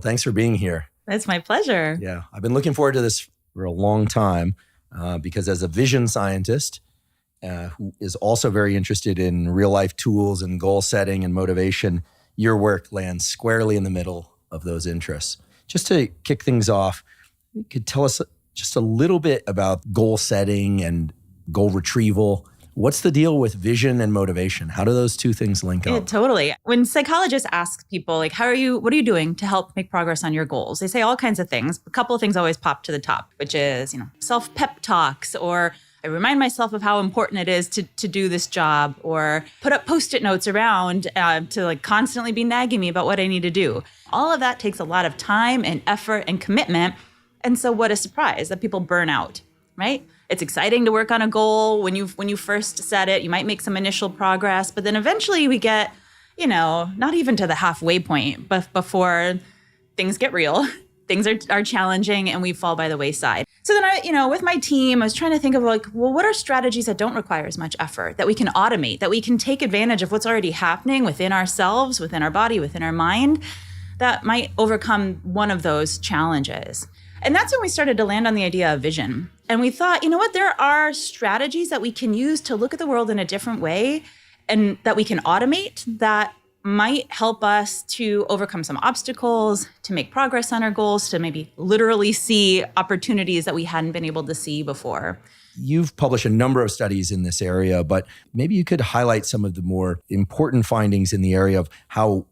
Well, thanks for being here. It's my pleasure. Yeah, I've been looking forward to this for a long time because as a vision scientist who is also very interested in real life tools and goal setting and motivation, your work lands squarely in the middle of those interests. Just to kick things off, you could tell us just a little bit about goal setting and goal retrieval. What's the deal with vision and motivation? How do those two things link up? Yeah, totally. When psychologists ask people, like, what are you doing to help make progress on your goals? They say all kinds of things. A couple of things always pop to the top, which is, self-pep talks, or I remind myself of how important it is to do this job, or put up Post-it notes around to constantly be nagging me about what I need to do. All of that takes a lot of time and effort and commitment. And so what a surprise that people burn out, right? It's exciting to work on a goal when you first set it. You might make some initial progress, but then eventually we get, not even to the halfway point, but before things get real, things are challenging and we fall by the wayside. So then I, with my team, I was trying to think of what are strategies that don't require as much effort, that we can automate, that we can take advantage of what's already happening within ourselves, within our body, within our mind, that might overcome one of those challenges. And that's when we started to land on the idea of vision. And we thought, there are strategies that we can use to look at the world in a different way and that we can automate that might help us to overcome some obstacles, to make progress on our goals, to maybe literally see opportunities that we hadn't been able to see before. You've published a number of studies in this area, but maybe you could highlight some of the more important findings in the area of how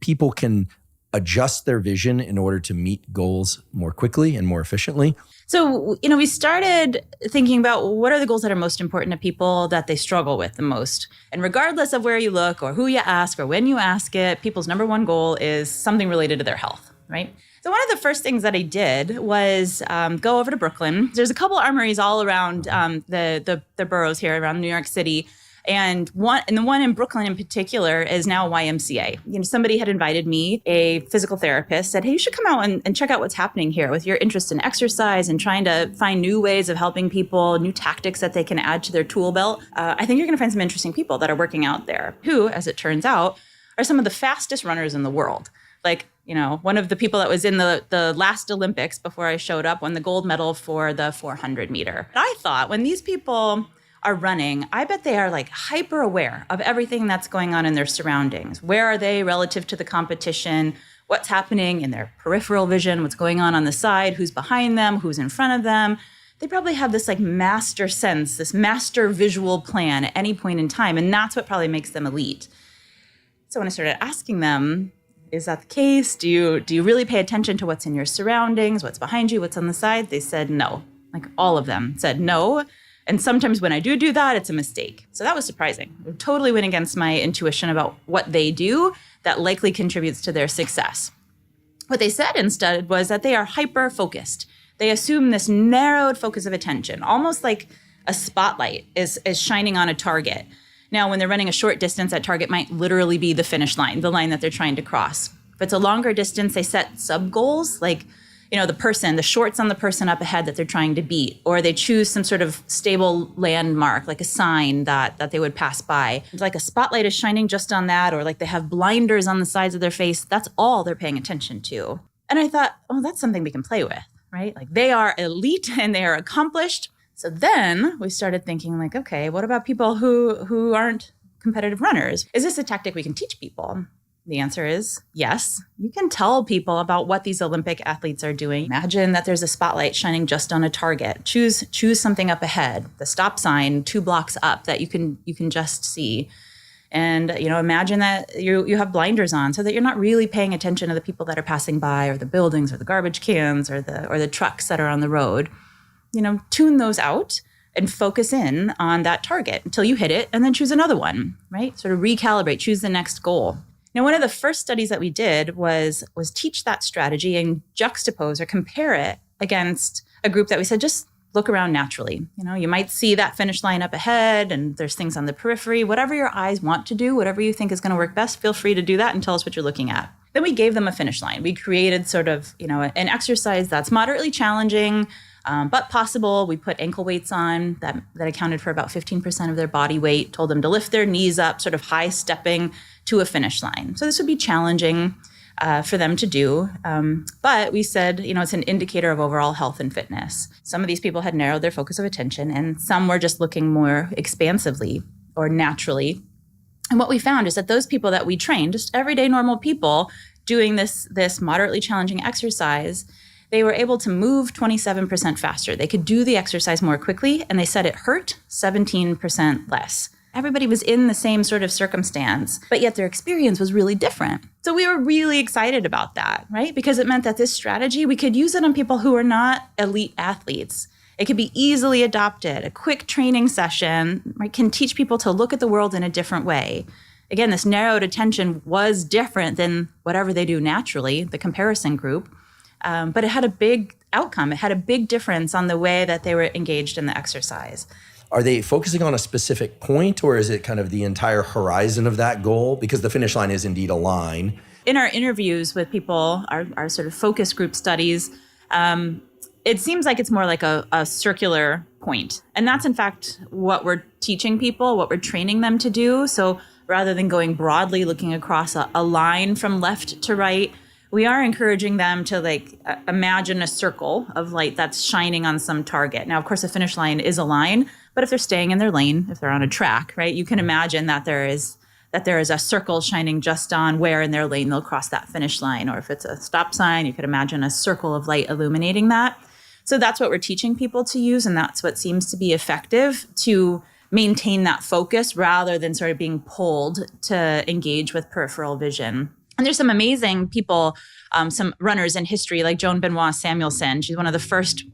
people can adjust their vision in order to meet goals more quickly and more efficiently? So, we started thinking about what are the goals that are most important to people that they struggle with the most. And regardless of where you look or who you ask or when you ask it, people's number one goal is something related to their health, right? So one of the first things that I did was go over to Brooklyn. There's a couple armories all around the boroughs here around New York City. And the one in Brooklyn in particular is now a YMCA. Somebody had invited me, a physical therapist, said, hey, you should come out and check out what's happening here with your interest in exercise and trying to find new ways of helping people, new tactics that they can add to their tool belt. I think you're going to find some interesting people that are working out there who, as it turns out, are some of the fastest runners in the world. One of the people that was in the last Olympics before I showed up won the gold medal for the 400 meter. I thought when these people are running, I bet they are hyper aware of everything that's going on in their surroundings. Where are they relative to the competition? What's happening in their peripheral vision? What's going on the side? Who's behind them? Who's in front of them? They probably have this master sense, this master visual plan at any point in time. And that's what probably makes them elite. So when I started asking them, is that the case? Do you really pay attention to what's in your surroundings? What's behind you? What's on the side? They said no. All of them said no. And sometimes when I do that, it's a mistake. So that was surprising. It totally went against my intuition about what they do that likely contributes to their success. What they said instead was that they are hyper-focused. They assume this narrowed focus of attention, almost like a spotlight is shining on a target. Now, when they're running a short distance, that target might literally be the finish line, the line that they're trying to cross. If it's a longer distance, they set sub-goals, the shorts on the person up ahead that they're trying to beat, or they choose some sort of stable landmark, like a sign that they would pass by. It's like a spotlight is shining just on that, or they have blinders on the sides of their face. That's all they're paying attention to. And I thought, that's something we can play with, right? They are elite and they are accomplished. So then we started thinking okay, what about people who aren't competitive runners? Is this a tactic we can teach people? The answer is yes. You can tell people about what these Olympic athletes are doing. Imagine that there's a spotlight shining just on a target. Choose something up ahead, the stop sign 2 blocks up that you can just see. And imagine that you have blinders on so that you're not really paying attention to the people that are passing by, or the buildings, or the garbage cans, or the trucks that are on the road. Tune those out and focus in on that target until you hit it, and then choose another one, right? Sort of recalibrate, choose the next goal. Now, one of the first studies that we did was teach that strategy and juxtapose or compare it against a group that we said, just look around naturally. You might see that finish line up ahead and there's things on the periphery. Whatever your eyes want to do, whatever you think is going to work best, feel free to do that and tell us what you're looking at. Then we gave them a finish line. We created sort of, an exercise that's moderately challenging, but possible. We put ankle weights on that accounted for about 15% of their body weight, told them to lift their knees up, sort of high stepping to a finish line. So this would be challenging. for them to do. But we said, it's an indicator of overall health and fitness. Some of these people had narrowed their focus of attention, and some were just looking more expansively or naturally. And what we found is that those people that we trained, just everyday normal people doing this moderately challenging exercise, they were able to move 27% faster. They could do the exercise more quickly, and they said it hurt 17% less. Everybody was in the same sort of circumstance, but yet their experience was really different. So we were really excited about that, right? Because it meant that this strategy, we could use it on people who are not elite athletes. It could be easily adopted. A quick training session, right, can teach people to look at the world in a different way. Again, this narrowed attention was different than whatever they do naturally, the comparison group. But it had a big outcome. It had a big difference on the way that they were engaged in the exercise. Are they focusing on a specific point, or is it kind of the entire horizon of that goal? Because the finish line is indeed a line. In our interviews with people, our sort of focus group studies, it seems like it's more like a circular point. And that's, in fact, what we're teaching people, what we're training them to do. So rather than going broadly, looking across a line from left to right, we are encouraging them to imagine a circle of light that's shining on some target. Now, of course, the finish line is a line, but if they're staying in their lane, if they're on a track, right, you can imagine that there is a circle shining just on where in their lane they'll cross that finish line. Or if it's a stop sign, you could imagine a circle of light illuminating that. So that's what we're teaching people to use, and that's what seems to be effective to maintain that focus rather than sort of being pulled to engage with peripheral vision. And there's some amazing people, some runners in history like Joan Benoit Samuelson. She's one of the first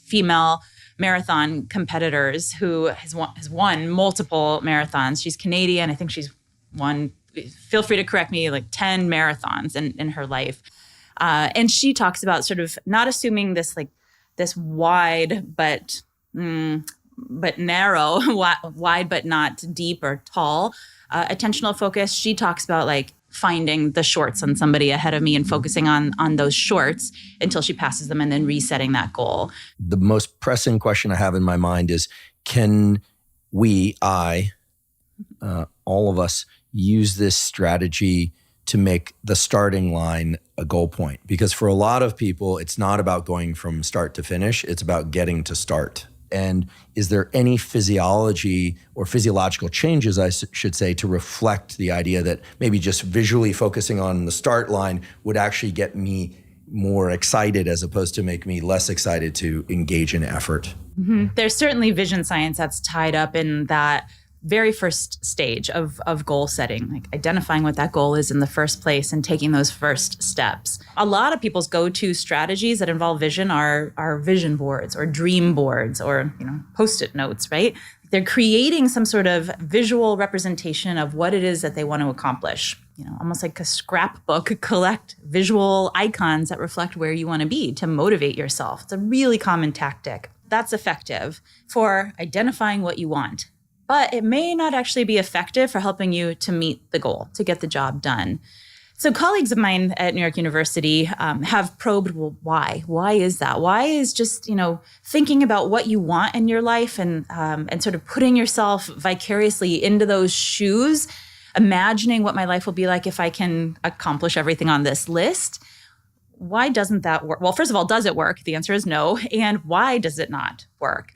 female marathon competitors who has won multiple marathons. She's Canadian. I think she's won, feel free to correct me, 10 marathons in her life. And she talks about sort of not assuming this wide but narrow, wide but not deep or tall attentional focus. She talks about finding the shorts on somebody ahead of me and focusing on those shorts until she passes them and then resetting that goal. The most pressing question I have in my mind is, can all of us, use this strategy to make the starting line a goal point? Because for a lot of people, it's not about going from start to finish. It's about getting to start. And is there any physiology or physiological changes, I should say, to reflect the idea that maybe just visually focusing on the start line would actually get me more excited as opposed to make me less excited to engage in effort? Mm-hmm. There's certainly vision science that's tied up in that very first stage of goal setting, identifying what that goal is in the first place and taking those first steps. A lot of people's go-to strategies that involve vision are vision boards or dream boards or Post-it notes, right? They're creating some sort of visual representation of what it is that they want to accomplish. Almost like a scrapbook, collect visual icons that reflect where you want to be to motivate yourself. It's a really common tactic. That's effective for identifying what you want. But it may not actually be effective for helping you to meet the goal, to get the job done. So colleagues of mine at New York University have probed, well, why? Why is that? Why is just, thinking about what you want in your life and sort of putting yourself vicariously into those shoes, imagining what my life will be like if I can accomplish everything on this list. Why doesn't that work? Well, first of all, does it work? The answer is no. And why does it not work?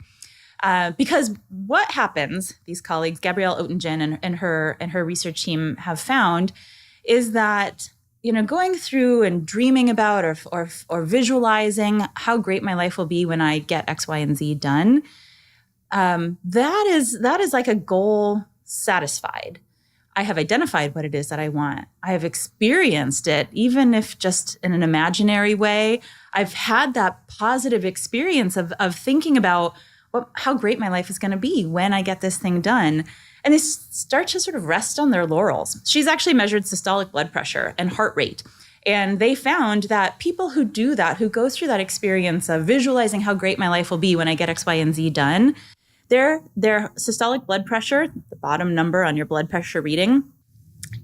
Because what happens, these colleagues, Gabrielle Oettingen and her research team have found, is that going through and dreaming about or visualizing how great my life will be when I get X, Y, and Z done, that is like a goal satisfied. I have identified what it is that I want. I have experienced it, even if just in an imaginary way. I've had that positive experience of thinking about how great my life is going to be when I get this thing done. And they start to sort of rest on their laurels. She's actually measured systolic blood pressure and heart rate. And they found that people who do that, who go through that experience of visualizing how great my life will be when I get X, Y, and Z done, their systolic blood pressure, the bottom number on your blood pressure reading,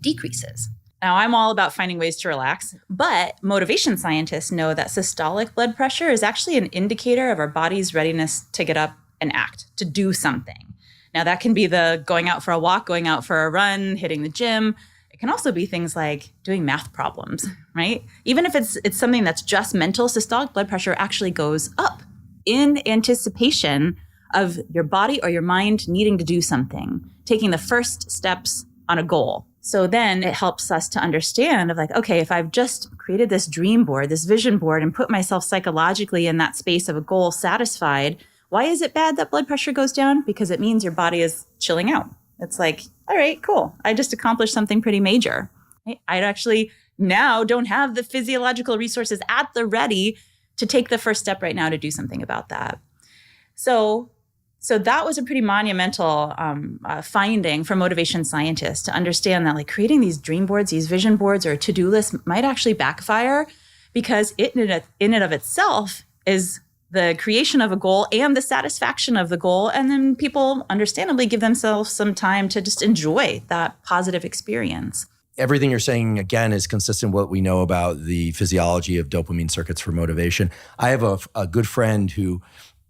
decreases. Now, I'm all about finding ways to relax, but motivation scientists know that systolic blood pressure is actually an indicator of our body's readiness to get up and act, to do something. Now, that can be the going out for a walk, going out for a run, hitting the gym. It can also be things like doing math problems, right? Even if it's something that's just mental, systolic blood pressure actually goes up in anticipation of your body or your mind needing to do something, taking the first steps on a goal. So then it helps us to understand of like, okay, if I've just created this dream board, this vision board, and put myself psychologically in that space of a goal satisfied, why is it bad that blood pressure goes down? Because it means your body is chilling out. It's like, all right, cool. I just accomplished something pretty major. I actually now don't have the physiological resources at the ready to take the first step right now to do something about that. So that was a pretty monumental finding for motivation scientists to understand that like creating these dream boards, these vision boards, or to-do lists might actually backfire because it in and of itself is the creation of a goal and the satisfaction of the goal. And then people understandably give themselves some time to just enjoy that positive experience. Everything you're saying, again, is consistent with what we know about the physiology of dopamine circuits for motivation. I have a good friend who,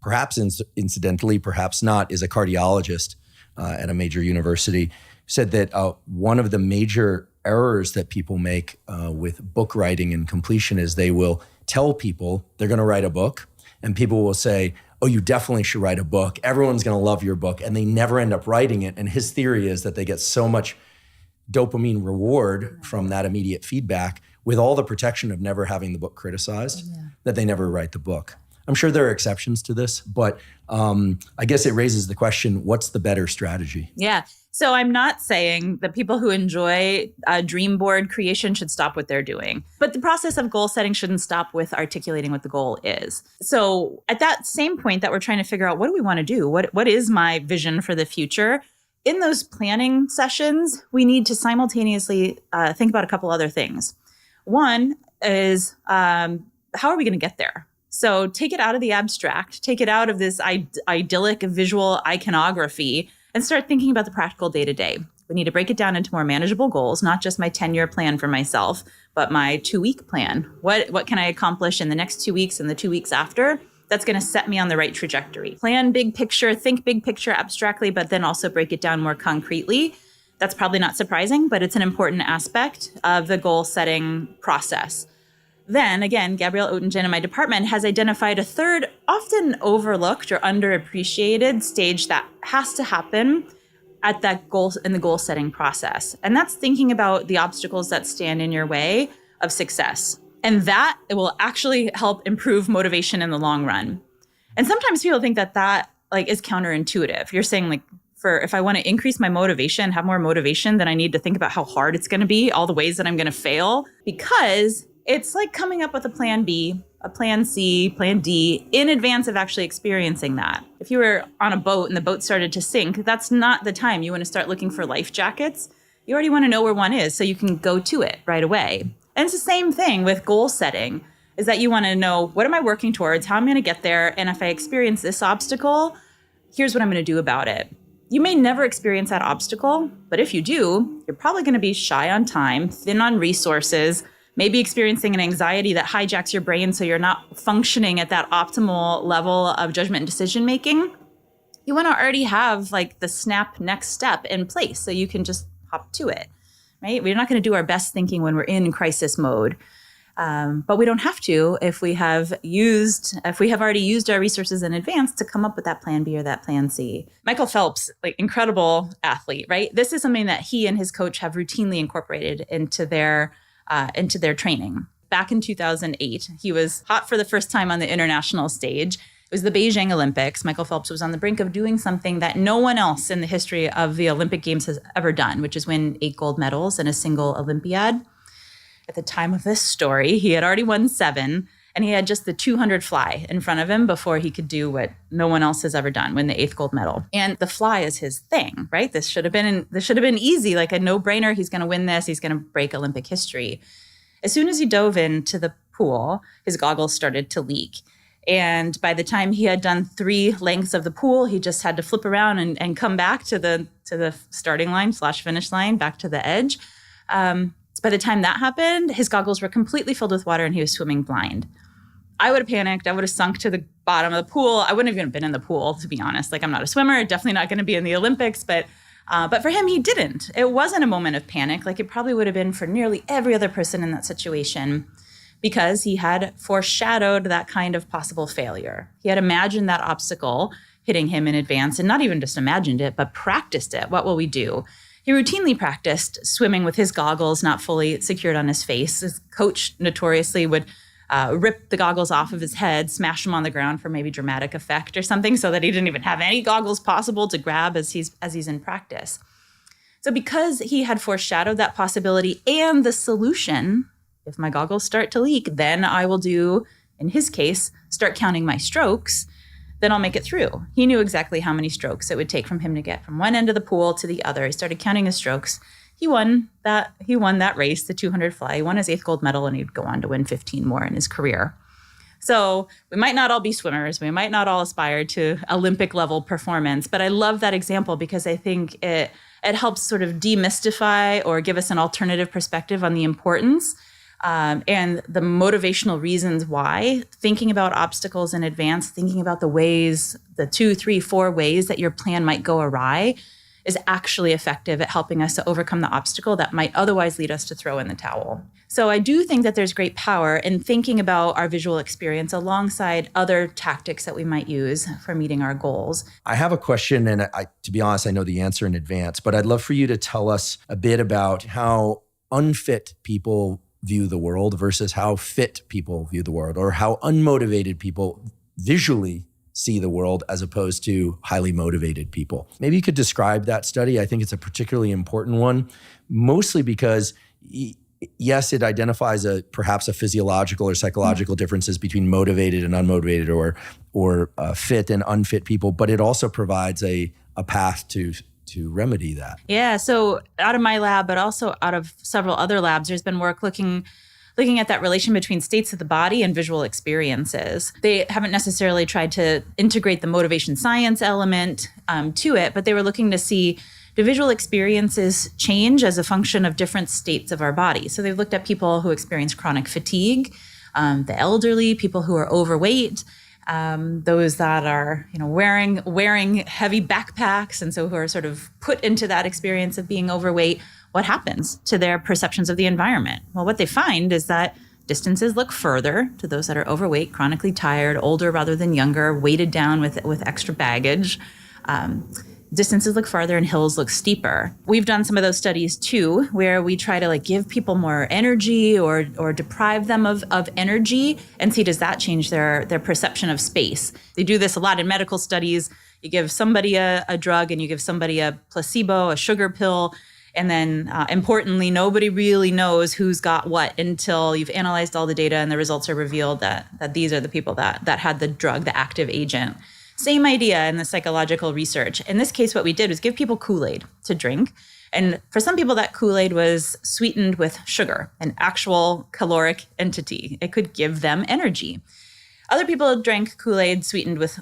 perhaps incidentally, perhaps not, is a cardiologist at a major university, said that one of the major errors that people make with book writing and completion is they will tell people they're going to write a book, and people will say, oh, you definitely should write a book. Everyone's going to love your book. And they never end up writing it. And his theory is that they get so much dopamine reward from that immediate feedback with all the protection of never having the book criticized that they never write the book. I'm sure there are exceptions to this, but I guess it raises the question, what's the better strategy? Yeah. So I'm not saying that people who enjoy dream board creation should stop what they're doing, but the process of goal setting shouldn't stop with articulating what the goal is. So at that same point that we're trying to figure out, what do we want to do? What is my vision for the future? In those planning sessions, we need to simultaneously think about a couple other things. One is, how are we going to get there? So take it out of the abstract, take it out of this idyllic visual iconography, and start thinking about the practical day-to-day. We need to break it down into more manageable goals, not just my 10-year plan for myself, but my 2-week plan. What can I accomplish in the next 2 weeks and the 2 weeks after? That's going to set me on the right trajectory. Plan big picture, think big picture abstractly, but then also break it down more concretely. That's probably not surprising, but it's an important aspect of the goal setting process. Then again, Gabrielle Oettingen in my department has identified a third, often overlooked or underappreciated stage that has to happen at that goal in the goal setting process. And that's thinking about the obstacles that stand in your way of success. And that it will actually help improve motivation in the long run. And sometimes people think that like is counterintuitive. You're saying like, if I want to increase my motivation, have more motivation, then I need to think about how hard it's going to be, all the ways that I'm going to fail, because it's like coming up with a plan B, a plan C, plan D in advance of actually experiencing that. If you were on a boat and the boat started to sink, that's not the time you want to start looking for life jackets. You already want to know where one is so you can go to it right away. And it's the same thing with goal setting, is that you want to know, what am I working towards? How am I going to get there? And if I experience this obstacle, here's what I'm going to do about it. You may never experience that obstacle, but if you do, you're probably going to be shy on time, thin on resources, maybe experiencing an anxiety that hijacks your brain so you're not functioning at that optimal level of judgment and decision making. You want to already have like the snap next step in place so you can just hop to it, right? We're not going to do our best thinking when we're in crisis mode, but we don't have to if we have already used our resources in advance to come up with that plan B or that plan C. Michael Phelps, like incredible athlete, right? This is something that he and his coach have routinely incorporated into their training. Back in 2008, he was hot for the first time on the international stage. It was the Beijing Olympics. Michael Phelps was on the brink of doing something that no one else in the history of the Olympic Games has ever done, which is win 8 gold medals in a single Olympiad. At the time of this story, he had already won 7, and he had just the 200 fly in front of him before he could do what no one else has ever done, win the 8th gold medal. And the fly is his thing, right? This should have been easy, like a no-brainer. He's going to win this. He's going to break Olympic history. As soon as he dove into the pool, his goggles started to leak. And by the time he had done 3 lengths of the pool, he just had to flip around and come back to the starting line / finish line, back to the edge. By the time that happened, his goggles were completely filled with water and he was swimming blind. I would have panicked. I would have sunk to the bottom of the pool. I wouldn't have even been in the pool, to be honest. Like, I'm not a swimmer, definitely not going to be in the Olympics, but But for him, he didn't. It wasn't a moment of panic like it probably would have been for nearly every other person in that situation, because he had foreshadowed that kind of possible failure. He had imagined that obstacle hitting him in advance, and not even just imagined it, but practiced it. What will we do? He routinely practiced swimming with his goggles not fully secured on his face. His coach notoriously would rip the goggles off of his head, smash them on the ground for maybe dramatic effect or something, so that he didn't even have any goggles possible to grab as he's in practice. So because he had foreshadowed that possibility and the solution, if my goggles start to leak, then I will do, in his case, start counting my strokes, then I'll make it through. He knew exactly how many strokes it would take from him to get from one end of the pool to the other. He started counting his strokes. He won that race, the 200 fly. He won his 8th gold medal, and he'd go on to win 15 more in his career. So we might not all be swimmers. We might not all aspire to Olympic level performance, but I love that example because I think it helps sort of demystify or give us an alternative perspective on the importance and the motivational reasons why thinking about obstacles in advance, thinking about the ways, the 2, 3, 4 ways that your plan might go awry is actually effective at helping us to overcome the obstacle that might otherwise lead us to throw in the towel. So I do think that there's great power in thinking about our visual experience alongside other tactics that we might use for meeting our goals. I have a question, and to be honest, I know the answer in advance, but I'd love for you to tell us a bit about how unfit people view the world versus how fit people view the world, or how unmotivated people visually see the world as opposed to highly motivated people. Maybe you could describe that study. I think it's a particularly important one, mostly because yes, it identifies perhaps a physiological or psychological differences between motivated and unmotivated, or fit and unfit people, but it also provides a path to remedy that. Yeah, so out of my lab, but also out of several other labs, there's been work looking at that relation between states of the body and visual experiences. They haven't necessarily tried to integrate the motivation science element to it, but they were looking to see, do visual experiences change as a function of different states of our body? So they've looked at people who experience chronic fatigue, the elderly, people who are overweight, those that are wearing heavy backpacks, and so who are sort of put into that experience of being overweight. What happens to their perceptions of the environment? Well, what they find is that distances look further to those that are overweight, chronically tired, older rather than younger, weighted down with extra baggage. Distances look farther and hills look steeper. We've done some of those studies too, where we try to give people more energy or deprive them of energy and see, does that change their perception of space? They do this a lot in medical studies. You give somebody a drug and you give somebody a placebo, a sugar pill, and then importantly, nobody really knows who's got what until you've analyzed all the data and the results are revealed that these are the people that had the drug, the active agent. Same idea in the psychological research. In this case, what we did was give people Kool-Aid to drink. And for some people, that Kool-Aid was sweetened with sugar, an actual caloric entity. It could give them energy. Other people drank Kool-Aid sweetened with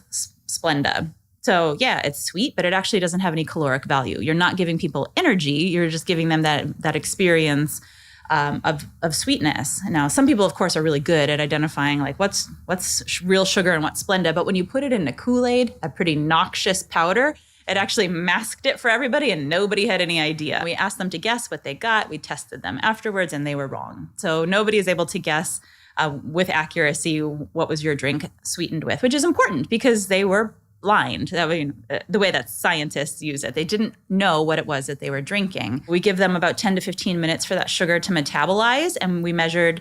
Splenda. So yeah, it's sweet, but it actually doesn't have any caloric value. You're not giving people energy. You're just giving them that experience of sweetness. Now, some people, of course, are really good at identifying what's real sugar and what's Splenda. But when you put it in a Kool-Aid, a pretty noxious powder, it actually masked it for everybody and nobody had any idea. We asked them to guess what they got. We tested them afterwards and they were wrong. So nobody is able to guess with accuracy what was your drink sweetened with, which is important because they were blind. The way that scientists use it. They didn't know what it was that they were drinking. We give them about 10 to 15 minutes for that sugar to metabolize, and we measured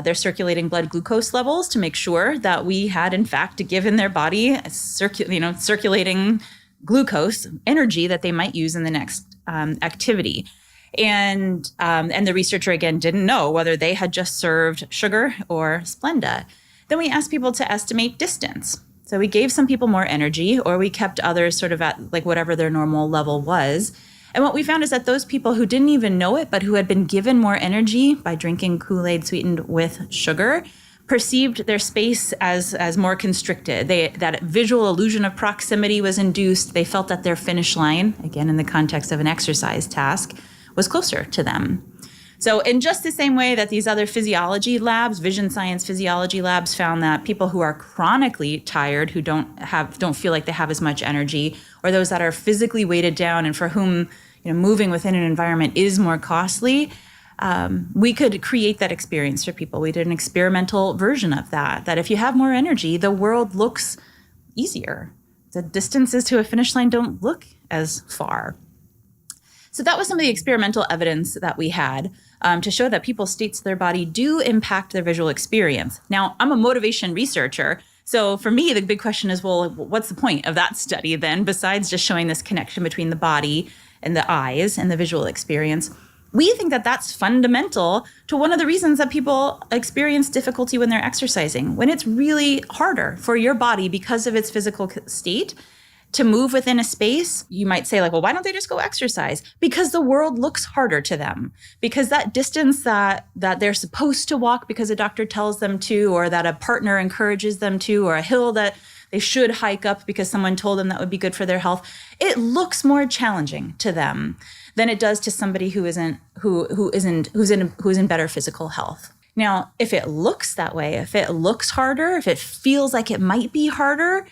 their circulating blood glucose levels to make sure that we had, in fact, given their body circulating glucose energy that they might use in the next activity. And the researcher, again, didn't know whether they had just served sugar or Splenda. Then we asked people to estimate distance. So we gave some people more energy, or we kept others sort of at whatever their normal level was. And what we found is that those people who didn't even know it, but who had been given more energy by drinking Kool-Aid sweetened with sugar, perceived their space as more constricted. That visual illusion of proximity was induced. They felt that their finish line, again in the context of an exercise task, was closer to them. So in just the same way that these other physiology labs, vision science physiology labs, found that people who are chronically tired, who don't feel like they have as much energy, or those that are physically weighted down and for whom moving within an environment is more costly, we could create that experience for people. We did an experimental version of that if you have more energy, the world looks easier. The distances to a finish line don't look as far. So that was some of the experimental evidence that we had to show that people's states of their body do impact their visual experience. Now, I'm a motivation researcher. So for me, the big question is, well, what's the point of that study then, besides just showing this connection between the body and the eyes and the visual experience? We think that that's fundamental to one of the reasons that people experience difficulty when they're exercising, when it's really harder for your body because of its physical state to move within a space. You might say like, well, why don't they just go exercise? Because the world looks harder to them, because that distance that they're supposed to walk because a doctor tells them to, or that a partner encourages them to, or a hill that they should hike up because someone told them that would be good for their health, it looks more challenging to them than it does to somebody who's in better physical health. Now, if it looks that way, if it looks harder, if it feels like it might be harder,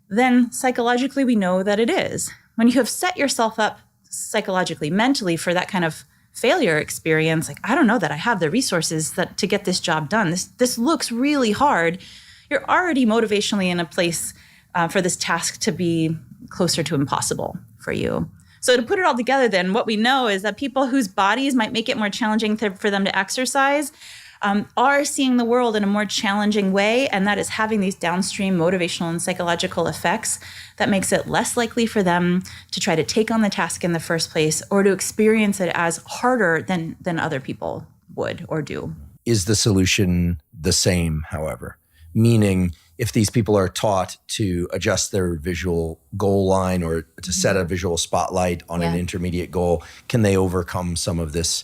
then psychologically we know that it is. When you have set yourself up psychologically, mentally for that kind of failure experience, like, I don't know that I have the resources to get this job done. This looks really hard. You're already motivationally in a place for this task to be closer to impossible for you. So to put it all together then, what we know is that people whose bodies might make it more challenging for them to exercise are seeing the world in a more challenging way, and that is having these downstream motivational and psychological effects that makes it less likely for them to try to take on the task in the first place or to experience it as harder than other people would or do. Is the solution the same, however? Meaning, if these people are taught to adjust their visual goal line or to set a visual spotlight on an intermediate goal, can they overcome some of this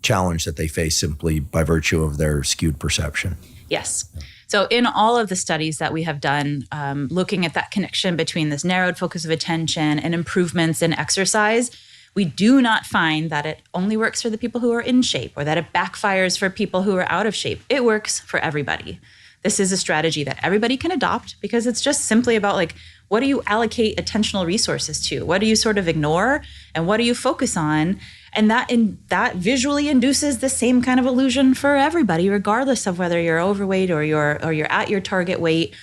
challenge that they face simply by virtue of their skewed perception? Yes. So in all of the studies that we have done, looking at that connection between this narrowed focus of attention and improvements in exercise, we do not find that it only works for the people who are in shape or that it backfires for people who are out of shape. It works for everybody. This is a strategy that everybody can adopt because it's just simply about like, what do you allocate attentional resources to? What do you sort of ignore? And what do you focus on? And that visually induces the same kind of illusion for everybody, regardless of whether you're overweight or you're at your target weight,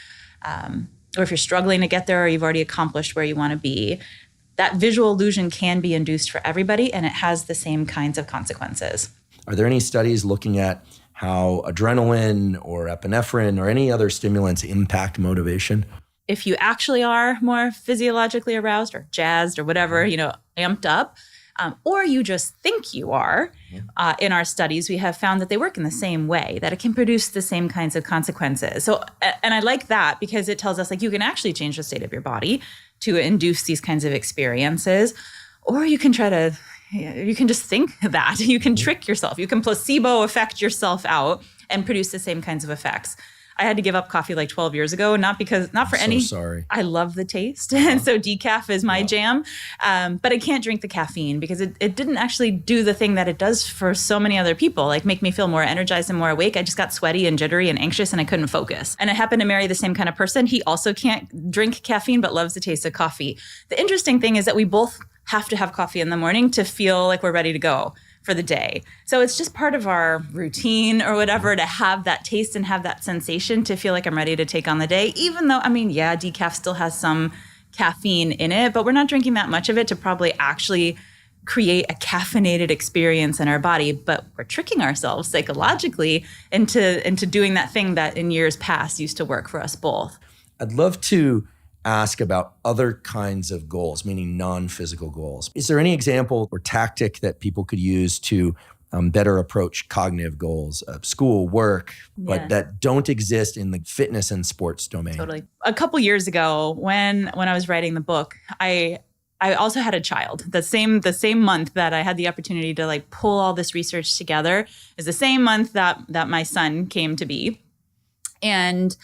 or if you're struggling to get there or you've already accomplished where you want to be. That visual illusion can be induced for everybody, and it has the same kinds of consequences. Are there any studies looking at how adrenaline or epinephrine or any other stimulants impact motivation? If you actually are more physiologically aroused or jazzed or whatever, amped up, or you just think you are, in our studies, we have found that they work in the same way, that it can produce the same kinds of consequences. So, and I like that because it tells us like you can actually change the state of your body to induce these kinds of experiences, or you can you can just think that. You can trick yourself. You can placebo effect yourself out and produce the same kinds of effects. I had to give up coffee like 12 years ago, not for any. Sorry. I love the taste. And so decaf is my jam. But I can't drink the caffeine because it didn't actually do the thing that it does for so many other people, like make me feel more energized and more awake. I just got sweaty and jittery and anxious and I couldn't focus. And I happened to marry the same kind of person. He also can't drink caffeine, but loves the taste of coffee. The interesting thing is that we both have to have coffee in the morning to feel like we're ready to go for the day. So it's just part of our routine or whatever to have that taste and have that sensation to feel like I'm ready to take on the day, even though, decaf still has some caffeine in it, but we're not drinking that much of it to probably actually create a caffeinated experience in our body, but we're tricking ourselves psychologically into doing that thing that in years past used to work for us both. I'd love to ask about other kinds of goals, meaning non-physical goals. Is there any example or tactic that people could use to better approach cognitive goals of school, work, but that don't exist in the fitness and sports domain? Totally. A couple years ago, when I was writing the book, I also had a child. The same month that I had the opportunity to like pull all this research together is the same month that my son came to be. And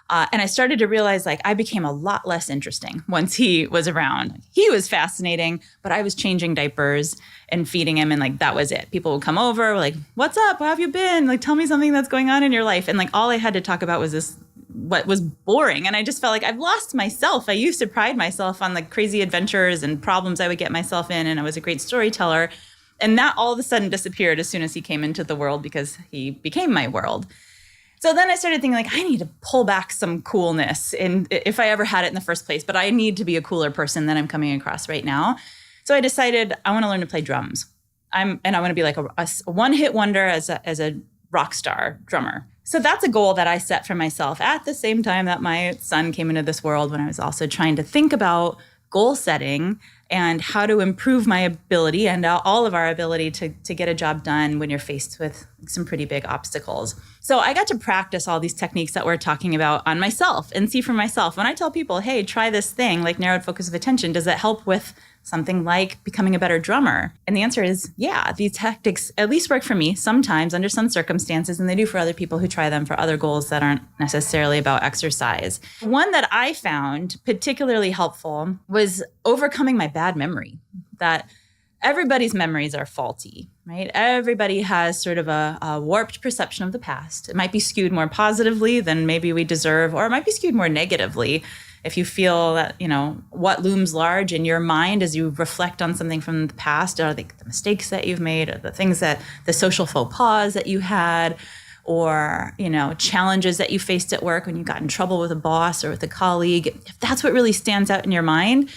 And I started to realize like I became a lot less interesting once he was around. He was fascinating, but I was changing diapers and feeding him. And like, that was it. People would come over like, what's up? How have you been? Like, tell me something that's going on in your life. And like, all I had to talk about was this, what was boring. And I just felt like I've lost myself. I used to pride myself on like crazy adventures and problems I would get myself in. And I was a great storyteller. And that all of a sudden disappeared as soon as he came into the world because he became my world. So then I started thinking like, I need to pull back some coolness and if I ever had it in the first place, but I need to be a cooler person than I'm coming across right now. So I decided I want to learn to play drums. I want to be like a one-hit wonder as a rock star drummer. So that's a goal that I set for myself at the same time that my son came into this world, when I was also trying to think about goal setting and how to improve my ability and all of our ability to get a job done when you're faced with some pretty big obstacles. So I got to practice all these techniques that we're talking about on myself and see for myself. When I tell people, hey, try this thing, like narrowed focus of attention, does it help with something like becoming a better drummer? And the answer is, yeah, these tactics at least work for me sometimes under some circumstances, and they do for other people who try them for other goals that aren't necessarily about exercise. One that I found particularly helpful was overcoming my bad memory, that everybody's memories are faulty, right? Everybody has sort of a warped perception of the past. It might be skewed more positively than maybe we deserve, or it might be skewed more negatively. If you feel that, what looms large in your mind as you reflect on something from the past are the mistakes that you've made, or the social faux pas that you had, or, challenges that you faced at work when you got in trouble with a boss or with a colleague. If that's what really stands out in your mind,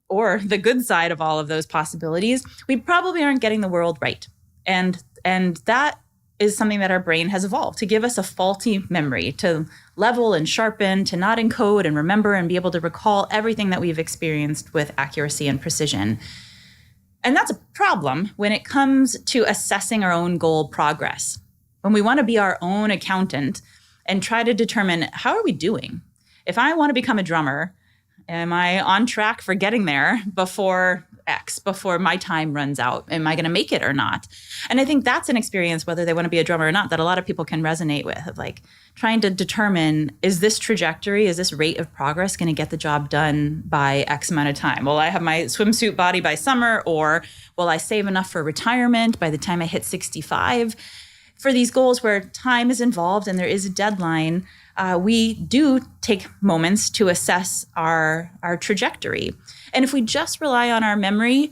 or the good side of all of those possibilities, we probably aren't getting the world right. And that is something that our brain has evolved to give us a faulty memory, to level and sharpen, to not encode and remember and be able to recall everything that we've experienced with accuracy and precision. And that's a problem when it comes to assessing our own goal progress. When we want to be our own accountant and try to determine, how are we doing? If I want to become a drummer, am I on track for getting there before X, before my time runs out? Am I going to make it or not? And I think that's an experience, whether they want to be a drummer or not, that a lot of people can resonate with, of like trying to determine, is this trajectory, is this rate of progress going to get the job done by X amount of time? Will I have my swimsuit body by summer, or will I save enough for retirement by the time I hit 65? For these goals where time is involved and there is a deadline, we do take moments to assess our trajectory. And if we just rely on our memory,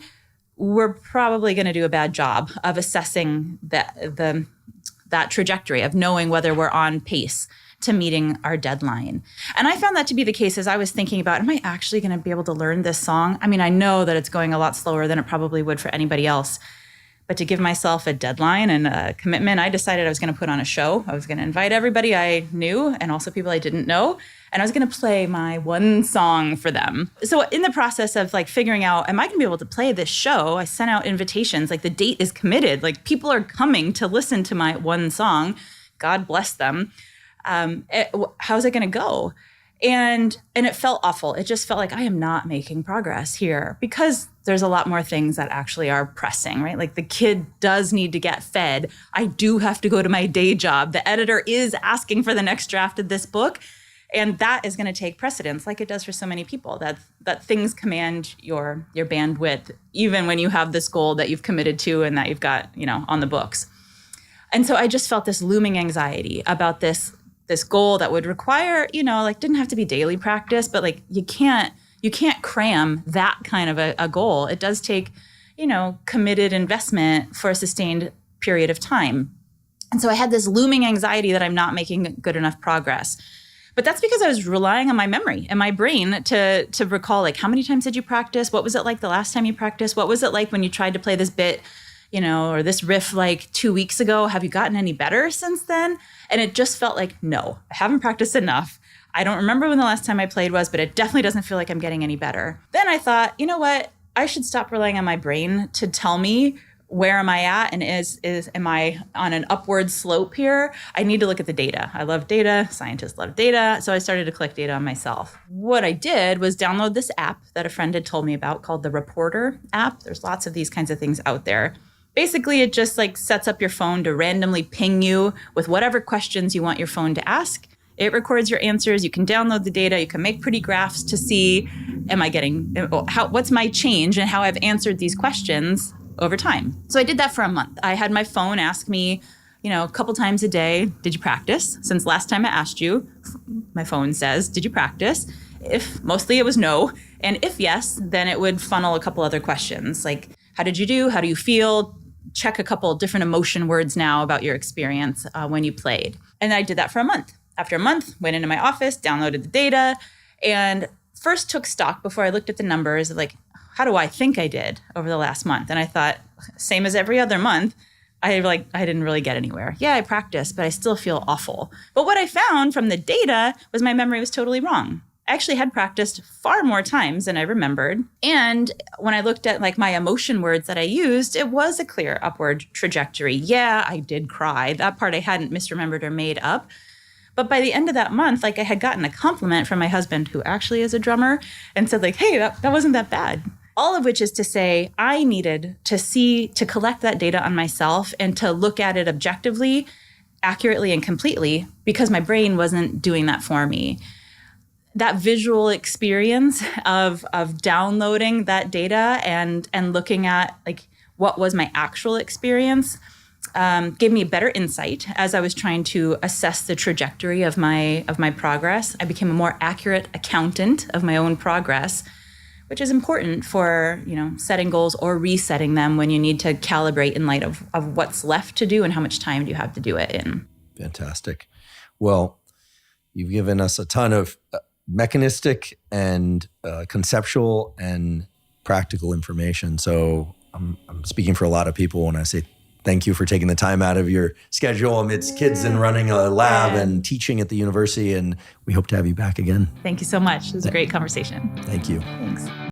we're probably going to do a bad job of assessing that trajectory, of knowing whether we're on pace to meeting our deadline. And I found that to be the case as I was thinking about, am I actually going to be able to learn this song? I mean, I know that it's going a lot slower than it probably would for anybody else. But to give myself a deadline and a commitment, I decided I was going to put on a show. I was going to invite everybody I knew and also people I didn't know. And I was going to play my one song for them. So in the process of like figuring out, am I going to be able to play this show? I sent out invitations, like the date is committed. Like people are coming to listen to my one song. God bless them. How's it going to go? And it felt awful. It just felt like I am not making progress here, because there's a lot more things that actually are pressing, right? Like the kid does need to get fed. I do have to go to my day job. The editor is asking for the next draft of this book. And that is going to take precedence, like it does for so many people, that things command your bandwidth, even when you have this goal that you've committed to and that you've got, on the books. And so I just felt this looming anxiety about this goal that would require, didn't have to be daily practice, but like you can't cram that kind of a goal. It does take, committed investment for a sustained period of time. And so I had this looming anxiety that I'm not making good enough progress. But that's because I was relying on my memory and my brain to recall, like, how many times did you practice? What was it like the last time you practiced? What was it like when you tried to play this bit, or this riff like 2 weeks ago? Have you gotten any better since then? And it just felt like, no, I haven't practiced enough. I don't remember when the last time I played was, but it definitely doesn't feel like I'm getting any better. Then I thought, you know what? I should stop relying on my brain to tell me where am I at, and am I on an upward slope here? I need to look at the data. I love data. Scientists love data. So I started to collect data on myself. What I did was download this app that a friend had told me about called the Reporter app. There's lots of these kinds of things out there. Basically, it just like sets up your phone to randomly ping you with whatever questions you want your phone to ask. It records your answers. You can download the data. You can make pretty graphs to see, what's my change and how I've answered these questions over time. So I did that for a month. I had my phone ask me, a couple times a day, did you practice? Since last time I asked you, my phone says, did you practice? If mostly it was no. And if yes, then it would funnel a couple other questions like, how did you do? How do you feel? Check a couple different emotion words now about your experience when you played. And I did that for a month. After a month, went into my office, downloaded the data, and first took stock before I looked at the numbers of like, how do I think I did over the last month? And I thought, same as every other month, I didn't really get anywhere. Yeah, I practiced, but I still feel awful. But what I found from the data was my memory was totally wrong. I actually had practiced far more times than I remembered. And when I looked at like my emotion words that I used, it was a clear upward trajectory. Yeah, I did cry. That part I hadn't misremembered or made up. But by the end of that month, like I had gotten a compliment from my husband, who actually is a drummer, and said like, hey, that wasn't that bad. All of which is to say, I needed to collect that data on myself and to look at it objectively, accurately, and completely, because my brain wasn't doing that for me. That visual experience of downloading that data and looking at like what was my actual experience gave me better insight as I was trying to assess the trajectory of my progress. I became a more accurate accountant of my own progress, which is important for, setting goals or resetting them when you need to calibrate in light of what's left to do and how much time do you have to do it in. Fantastic. Well, you've given us a ton of mechanistic and conceptual and practical information. So I'm speaking for a lot of people when I say thank you for taking the time out of your schedule amidst kids and running a lab and teaching at the university. And we hope to have you back again. Thank you so much. It was a great conversation. Thank you. Thanks.